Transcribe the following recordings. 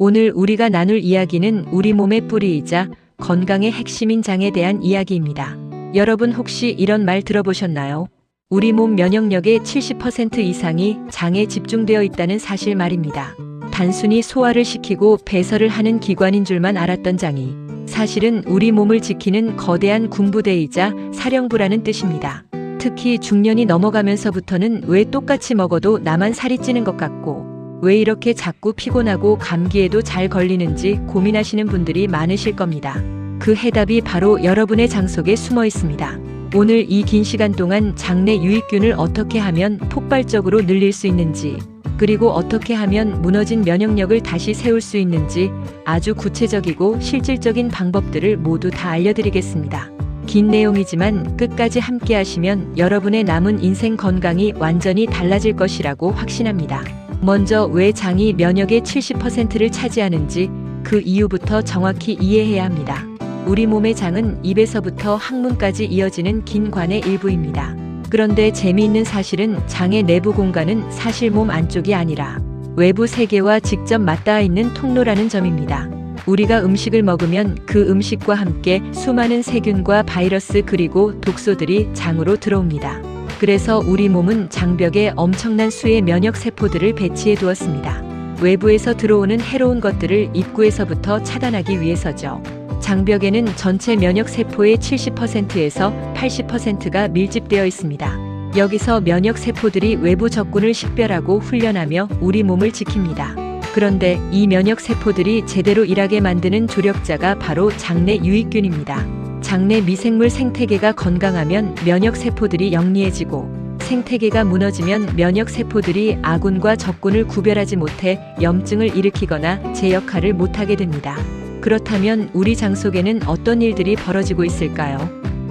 오늘 우리가 나눌 이야기는 우리 몸의 뿌리이자 건강의 핵심인 장에 대한 이야기입니다. 여러분 혹시 이런 말 들어보셨나요? 우리 몸 면역력의 70% 이상이 장에 집중되어 있다는 사실 말입니다. 단순히 소화를 시키고 배설을 하는 기관인 줄만 알았던 장이 사실은 우리 몸을 지키는 거대한 군부대이자 사령부라는 뜻입니다. 특히 중년이 넘어가면서부터는 왜 똑같이 먹어도 나만 살이 찌는 것 같고 왜 이렇게 자꾸 피곤하고 감기에도 잘 걸리는지 고민하시는 분들이 많으실 겁니다. 그 해답이 바로 여러분의 장 속에 숨어 있습니다. 오늘 이 긴 시간 동안 장내 유익균을 어떻게 하면 폭발적으로 늘릴 수 있는지, 그리고 어떻게 하면 무너진 면역력을 다시 세울 수 있는지 아주 구체적이고 실질적인 방법들을 모두 다 알려드리겠습니다. 긴 내용이지만 끝까지 함께 하시면 여러분의 남은 인생 건강이 완전히 달라질 것이라고 확신합니다. 먼저 왜 장이 면역의 70%를 차지하는지 그 이유부터 정확히 이해해야 합니다. 우리 몸의 장은 입에서부터 항문까지 이어지는 긴 관의 일부입니다. 그런데 재미있는 사실은 장의 내부 공간은 사실 몸 안쪽이 아니라 외부 세계와 직접 맞닿아 있는 통로라는 점입니다. 우리가 음식을 먹으면 그 음식과 함께 수많은 세균과 바이러스 그리고 독소들이 장으로 들어옵니다. 그래서 우리 몸은 장벽에 엄청난 수의 면역 세포들을 배치해 두었습니다. 외부에서 들어오는 해로운 것들을 입구에서부터 차단하기 위해서죠. 장벽에는 전체 면역 세포의 70%에서 80%가 밀집되어 있습니다. 여기서 면역 세포들이 외부 적군을 식별하고 훈련하며 우리 몸을 지킵니다. 그런데 이 면역 세포들이 제대로 일하게 만드는 조력자가 바로 장내 유익균입니다. 장내 미생물 생태계가 건강하면 면역 세포들이 영리해지고, 생태계가 무너지면 면역 세포들이 아군과 적군을 구별하지 못해 염증을 일으키거나 제 역할을 못하게 됩니다. 그렇다면 우리 장 속에는 어떤 일들이 벌어지고 있을까요?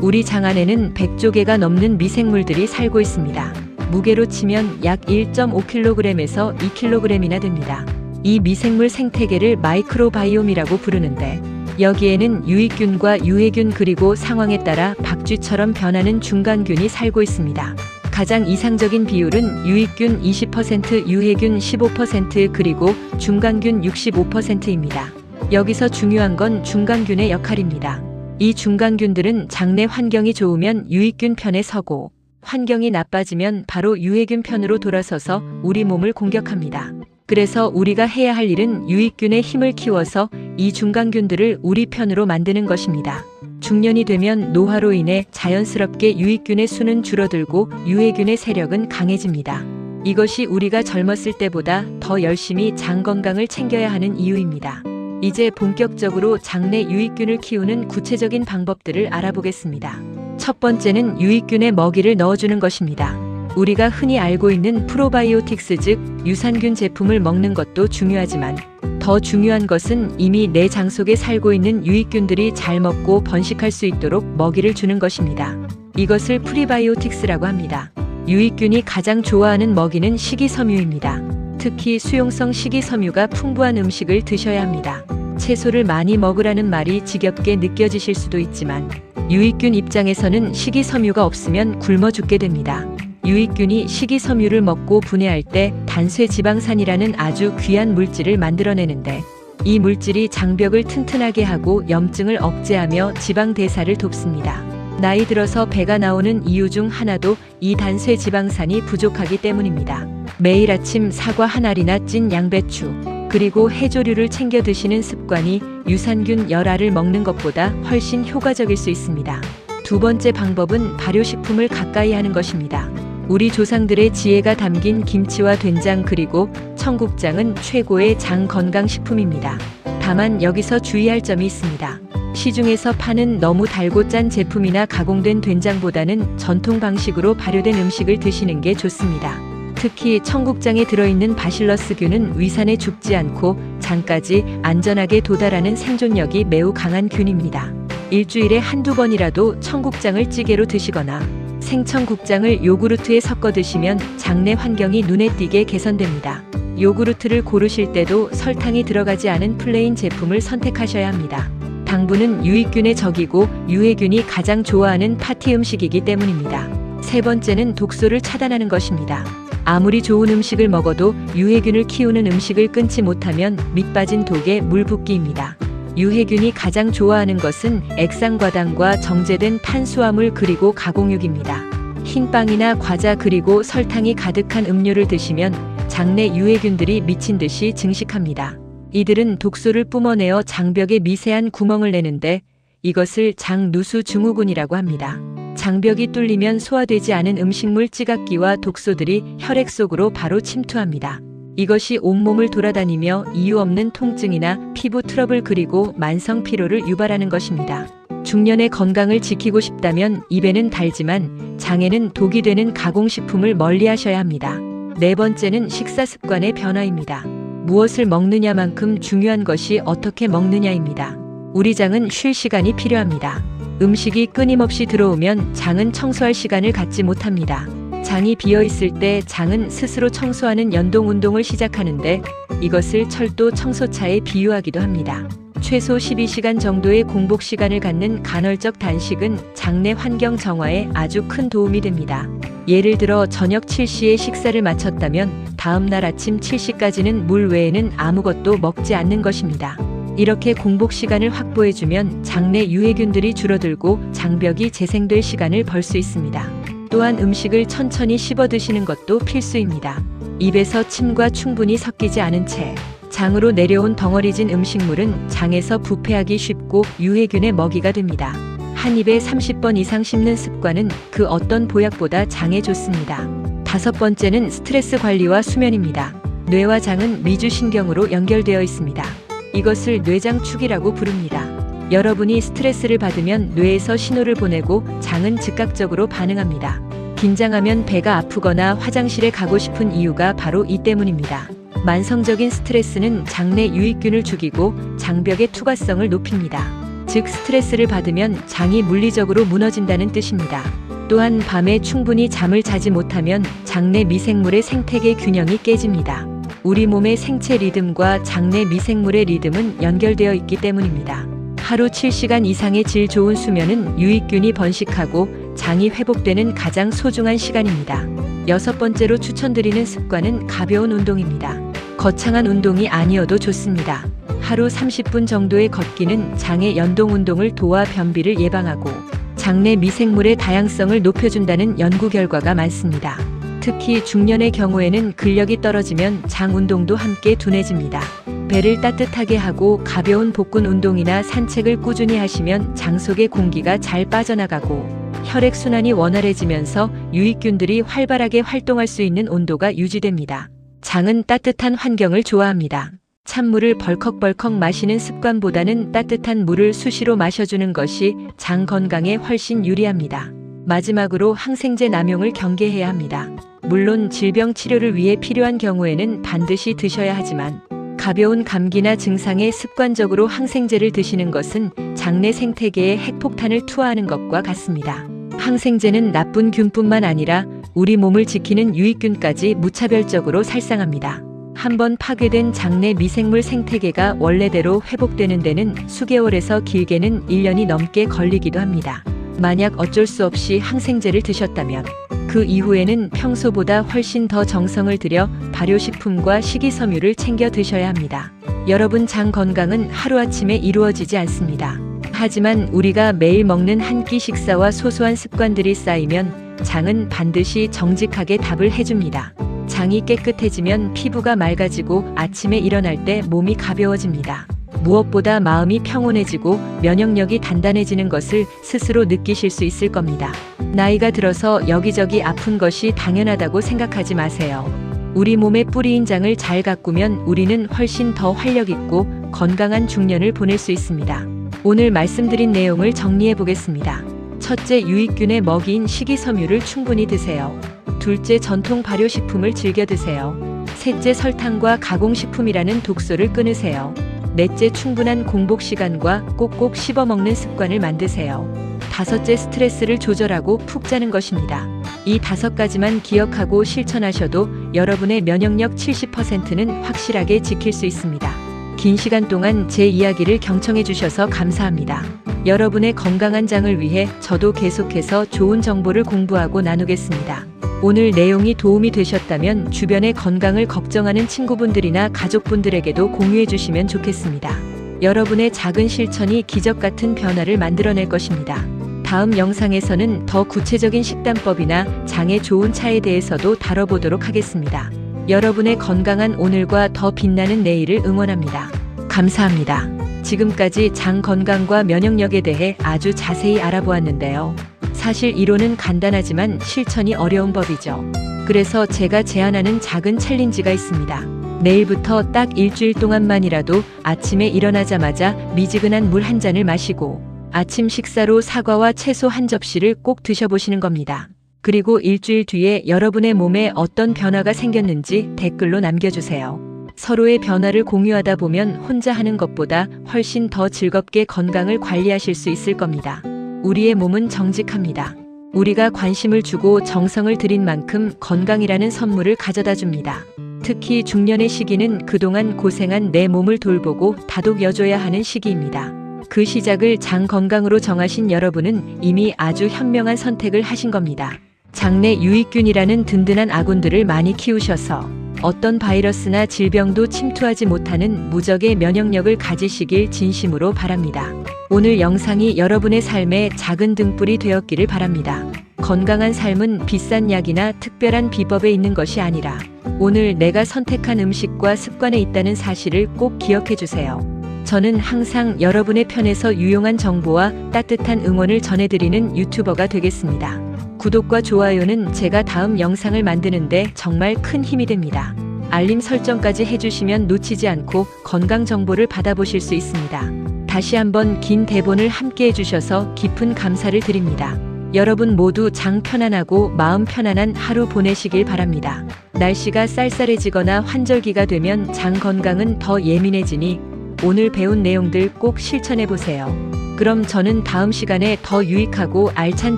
우리 장 안에는 100조 개가 넘는 미생물들이 살고 있습니다. 무게로 치면 약 1.5kg에서 2kg이나 됩니다. 이 미생물 생태계를 마이크로바이옴이라고 부르는데, 여기에는 유익균과 유해균 그리고 상황에 따라 박쥐처럼 변하는 중간균이 살고 있습니다. 가장 이상적인 비율은 유익균 20%, 유해균 15% 그리고 중간균 65%입니다. 여기서 중요한 건 중간균의 역할입니다. 이 중간균들은 장내 환경이 좋으면 유익균 편에 서고, 환경이 나빠지면 바로 유해균 편으로 돌아서서 우리 몸을 공격합니다. 그래서 우리가 해야 할 일은 유익균의 힘을 키워서 이 중간균들을 우리 편으로 만드는 것입니다. 중년이 되면 노화로 인해 자연스럽게 유익균의 수는 줄어들고 유해균의 세력은 강해집니다. 이것이 우리가 젊었을 때보다 더 열심히 장 건강을 챙겨야 하는 이유입니다. 이제 본격적으로 장내 유익균을 키우는 구체적인 방법들을 알아보겠습니다. 첫 번째는 유익균에 먹이를 넣어주는 것입니다. 우리가 흔히 알고 있는 프로바이오틱스 즉 유산균 제품을 먹는 것도 중요하지만 더 중요한 것은 이미 내 장 속에 살고 있는 유익균들이 잘 먹고 번식할 수 있도록 먹이를 주는 것입니다. 이것을 프리바이오틱스라고 합니다. 유익균이 가장 좋아하는 먹이는 식이섬유입니다. 특히 수용성 식이섬유가 풍부한 음식을 드셔야 합니다. 채소를 많이 먹으라는 말이 지겹게 느껴지실 수도 있지만 유익균 입장에서는 식이섬유가 없으면 굶어 죽게 됩니다. 유익균이 식이섬유를 먹고 분해할 때 단쇄지방산이라는 아주 귀한 물질을 만들어내는데, 이 물질이 장벽을 튼튼하게 하고 염증을 억제하며 지방 대사를 돕습니다. 나이 들어서 배가 나오는 이유 중 하나도 이 단쇄지방산이 부족하기 때문입니다. 매일 아침 사과 한 알이나 찐 양배추, 그리고 해조류를 챙겨 드시는 습관이 유산균 열알을 먹는 것보다 훨씬 효과적일 수 있습니다. 두 번째 방법은 발효식품을 가까이 하는 것입니다. 우리 조상들의 지혜가 담긴 김치와 된장 그리고 청국장은 최고의 장 건강식품입니다. 다만 여기서 주의할 점이 있습니다. 시중에서 파는 너무 달고 짠 제품이나 가공된 된장보다는 전통 방식으로 발효된 음식을 드시는 게 좋습니다. 특히 청국장에 들어있는 바실러스균은 위산에 죽지 않고 장까지 안전하게 도달하는 생존력이 매우 강한 균입니다. 일주일에 한두 번이라도 청국장을 찌개로 드시거나 생청국장을 요구르트에 섞어 드시면 장내 환경이 눈에 띄게 개선됩니다. 요구르트를 고르실 때도 설탕이 들어가지 않은 플레인 제품을 선택하셔야 합니다. 당분은 유익균의 적이고 유해균이 가장 좋아하는 파티 음식이기 때문입니다. 세 번째는 독소를 차단하는 것입니다. 아무리 좋은 음식을 먹어도 유해균을 키우는 음식을 끊지 못하면 밑빠진 독에 물 붓기입니다. 유해균이 가장 좋아하는 것은 액상과당과 정제된 탄수화물 그리고 가공육입니다. 흰빵이나 과자 그리고 설탕이 가득한 음료를 드시면 장내 유해균들이 미친 듯이 증식합니다. 이들은 독소를 뿜어내어 장벽에 미세한 구멍을 내는데 이것을 장누수 증후군이라고 합니다. 장벽이 뚫리면 소화되지 않은 음식물 찌각기와 독소들이 혈액 속으로 바로 침투합니다. 이것이 온몸을 돌아다니며 이유 없는 통증이나 피부 트러블 그리고 만성 피로를 유발하는 것입니다. 중년의 건강을 지키고 싶다면 입에는 달지만 장에는 독이 되는 가공식품을 멀리하셔야 합니다. 네 번째는 식사 습관의 변화입니다. 무엇을 먹느냐만큼 중요한 것이 어떻게 먹느냐입니다. 우리 장은 쉴 시간이 필요합니다. 음식이 끊임없이 들어오면 장은 청소할 시간을 갖지 못합니다. 장이 비어 있을 때 장은 스스로 청소하는 연동 운동을 시작하는데 이것을 철도 청소차에 비유하기도 합니다. 최소 12시간 정도의 공복 시간을 갖는 간헐적 단식은 장내 환경 정화에 아주 큰 도움이 됩니다. 예를 들어 저녁 7시에 식사를 마쳤다면 다음 날 아침 7시까지는 물 외에는 아무것도 먹지 않는 것입니다. 이렇게 공복 시간을 확보해주면 장내 유해균들이 줄어들고 장벽이 재생될 시간을 벌 수 있습니다. 또한 음식을 천천히 씹어 드시는 것도 필수입니다. 입에서 침과 충분히 섞이지 않은 채 장으로 내려온 덩어리진 음식물은 장에서 부패하기 쉽고 유해균의 먹이가 됩니다. 한 입에 30번 이상 씹는 습관은 그 어떤 보약보다 장에 좋습니다. 다섯 번째는 스트레스 관리와 수면입니다. 뇌와 장은 미주신경으로 연결되어 있습니다. 이것을 뇌장축이라고 부릅니다. 여러분이 스트레스를 받으면 뇌에서 신호를 보내고 장은 즉각적으로 반응합니다. 긴장하면 배가 아프거나 화장실에 가고 싶은 이유가 바로 이 때문입니다. 만성적인 스트레스는 장내 유익균을 죽이고 장벽의 투과성을 높입니다. 즉 스트레스를 받으면 장이 물리적으로 무너진다는 뜻입니다. 또한 밤에 충분히 잠을 자지 못하면 장내 미생물의 생태계 균형이 깨집니다. 우리 몸의 생체 리듬과 장내 미생물의 리듬은 연결되어 있기 때문입니다. 하루 7시간 이상의 질 좋은 수면은 유익균이 번식하고 장이 회복되는 가장 소중한 시간입니다. 여섯 번째로 추천드리는 습관은 가벼운 운동입니다. 거창한 운동이 아니어도 좋습니다. 하루 30분 정도의 걷기는 장의 연동 운동을 도와 변비를 예방하고 장내 미생물의 다양성을 높여준다는 연구 결과가 많습니다. 특히 중년의 경우에는 근력이 떨어지면 장 운동도 함께 둔해집니다. 배를 따뜻하게 하고 가벼운 복근 운동이나 산책을 꾸준히 하시면 장 속의 공기가 잘 빠져나가고 혈액순환이 원활해지면서 유익균들이 활발하게 활동할 수 있는 온도가 유지됩니다. 장은 따뜻한 환경을 좋아합니다. 찬물을 벌컥벌컥 마시는 습관보다는 따뜻한 물을 수시로 마셔주는 것이 장 건강에 훨씬 유리합니다. 마지막으로 항생제 남용을 경계해야 합니다. 물론 질병 치료를 위해 필요한 경우에는 반드시 드셔야 하지만 가벼운 감기나 증상에 습관적으로 항생제를 드시는 것은 장내 생태계에 핵폭탄을 투하하는 것과 같습니다. 항생제는 나쁜 균뿐만 아니라 우리 몸을 지키는 유익균까지 무차별적으로 살상합니다. 한번 파괴된 장내 미생물 생태계가 원래대로 회복되는 데는 수개월에서 길게는 1년이 넘게 걸리기도 합니다. 만약 어쩔 수 없이 항생제를 드셨다면 그 이후에는 평소보다 훨씬 더 정성을 들여 발효식품과 식이섬유를 챙겨 드셔야 합니다. 여러분 장 건강은 하루아침에 이루어지지 않습니다. 하지만 우리가 매일 먹는 한 끼 식사와 소소한 습관들이 쌓이면 장은 반드시 정직하게 답을 해줍니다. 장이 깨끗해지면 피부가 맑아지고 아침에 일어날 때 몸이 가벼워집니다. 무엇보다 마음이 평온해지고 면역력이 단단해지는 것을 스스로 느끼실 수 있을 겁니다. 나이가 들어서 여기저기 아픈 것이 당연하다고 생각하지 마세요. 우리 몸의 뿌리인 장을 잘 가꾸면 우리는 훨씬 더 활력있고 건강한 중년을 보낼 수 있습니다. 오늘 말씀드린 내용을 정리해 보겠습니다. 첫째, 유익균의 먹이인 식이섬유를 충분히 드세요. 둘째, 전통 발효식품을 즐겨 드세요. 셋째, 설탕과 가공식품이라는 독소를 끊으세요. 넷째, 충분한 공복 시간과 꼭꼭 씹어 먹는 습관을 만드세요. 다섯째, 스트레스를 조절하고 푹 자는 것입니다. 이 5가지만 기억하고 실천하셔도 여러분의 면역력 70%는 확실하게 지킬 수 있습니다. 긴 시간 동안 제 이야기를 경청해 주셔서 감사합니다. 여러분의 건강한 장을 위해 저도 계속해서 좋은 정보를 공부하고 나누겠습니다. 오늘 내용이 도움이 되셨다면 주변의 건강을 걱정하는 친구분들이나 가족분들에게도 공유해 주시면 좋겠습니다. 여러분의 작은 실천이 기적 같은 변화를 만들어낼 것입니다. 다음 영상에서는 더 구체적인 식단법이나 장에 좋은 차에 대해서도 다뤄보도록 하겠습니다. 여러분의 건강한 오늘과 더 빛나는 내일을 응원합니다. 감사합니다. 지금까지 장 건강과 면역력에 대해 아주 자세히 알아보았는데요. 사실 이론은 간단하지만 실천이 어려운 법이죠. 그래서 제가 제안하는 작은 챌린지가 있습니다. 내일부터 딱 일주일 동안만이라도 아침에 일어나자마자 미지근한 물 한 잔을 마시고 아침 식사로 사과와 채소 한 접시를 꼭 드셔보시는 겁니다. 그리고 일주일 뒤에 여러분의 몸에 어떤 변화가 생겼는지 댓글로 남겨주세요. 서로의 변화를 공유하다 보면 혼자 하는 것보다 훨씬 더 즐겁게 건강을 관리하실 수 있을 겁니다. 우리의 몸은 정직합니다. 우리가 관심을 주고 정성을 들인 만큼 건강이라는 선물을 가져다 줍니다. 특히 중년의 시기는 그동안 고생한 내 몸을 돌보고 다독여줘야 하는 시기입니다. 그 시작을 장 건강으로 정하신 여러분은 이미 아주 현명한 선택을 하신 겁니다. 장내 유익균이라는 든든한 아군들을 많이 키우셔서 어떤 바이러스나 질병도 침투하지 못하는 무적의 면역력을 가지시길 진심으로 바랍니다. 오늘 영상이 여러분의 삶에 작은 등불이 되었기를 바랍니다. 건강한 삶은 비싼 약이나 특별한 비법에 있는 것이 아니라 오늘 내가 선택한 음식과 습관에 있다는 사실을 꼭 기억해 주세요. 저는 항상 여러분의 편에서 유용한 정보와 따뜻한 응원을 전해드리는 유튜버가 되겠습니다. 구독과 좋아요는 제가 다음 영상을 만드는데 정말 큰 힘이 됩니다. 알림 설정까지 해주시면 놓치지 않고 건강 정보를 받아보실 수 있습니다. 다시 한번 긴 대본을 함께 해주셔서 깊은 감사를 드립니다. 여러분 모두 장 편안하고 마음 편안한 하루 보내시길 바랍니다. 날씨가 쌀쌀해지거나 환절기가 되면 장 건강은 더 예민해지니 오늘 배운 내용들 꼭 실천해보세요. 그럼 저는 다음 시간에 더 유익하고 알찬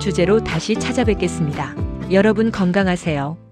주제로 다시 찾아뵙겠습니다. 여러분 건강하세요.